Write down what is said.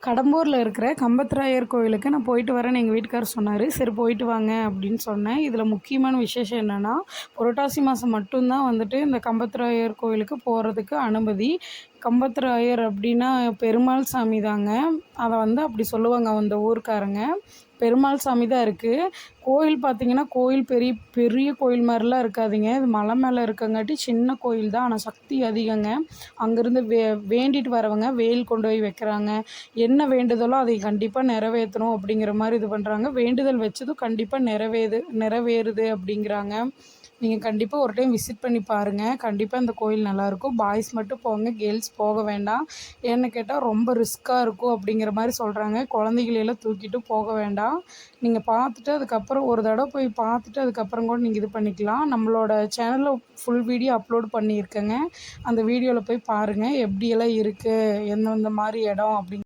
கடம்பூரில் இருக்கிற கம்பத்ராயர் கோயிலுக்கு நான் போயிட்டு வரேன்னு எங்கள் வீட்டுக்காரர் சொன்னார். சரி போயிட்டு வாங்க அப்படின்னு சொன்னேன். இதில் முக்கியமான விசேஷம் என்னென்னா, புரட்டாசி மாதம் மட்டும்தான் வந்துட்டு இந்த கம்பத்ராயர் கோயிலுக்கு போகிறதுக்கு அனுமதி. கம்பத்ராயர் அப்படின்னா பெருமாள் சாமி தாங்க. அதை வந்து அப்படி சொல்லுவாங்க அந்த ஊர்க்காரங்க. பெருமாள் சாமி தான் இருக்குது. கோயில் பார்த்திங்கன்னா கோயில் பெரிய பெரிய கோயில் மாதிரிலாம் இருக்காதுங்க. இது மலை மேலே இருக்கங்காட்டி சின்ன கோயில் தான். ஆனால் சக்தி அதிகங்க. அங்கேருந்து வேண்டிட்டு வரவங்க வேல் கொண்டு போய் வைக்கிறாங்க. என்ன வேண்டுதலோ அதை கண்டிப்பாக நிறைவேற்றணும் அப்படிங்கிற மாதிரி இது பண்ணுறாங்க. வேண்டுதல் வச்சதும் கண்டிப்பாக நிறைவேறுது அப்படிங்கிறாங்க. நீங்கள் கண்டிப்பாக ஒரு டைம் விசிட் பண்ணி பாருங்கள். கண்டிப்பாக இந்த கோயில் நல்லாயிருக்கும். பாய்ஸ் மட்டும் போங்க, கேர்ள்ஸ் போக வேண்டாம். ஏன்னு கேட்டால் ரொம்ப ரிஸ்க்காக இருக்கும் அப்படிங்கிற மாதிரி சொல்கிறாங்க. குழந்தைகளெல்லாம் தூக்கிட்டு போக வேண்டாம். நீங்கள் பார்த்துட்டு அதுக்கப்புறம் ஒரு தடவை போய் பார்த்துட்டு அதுக்கப்புறம் கூட நீங்கள் இது பண்ணிக்கலாம். நம்மளோட சேனலில் ஃபுல் வீடியோ அப்லோட் பண்ணியிருக்கேங்க. அந்த வீடியோவில் போய் பாருங்கள் எப்படியெல்லாம் இருக்குது, எந்தெந்த மாதிரி இடம் அப்படிங்க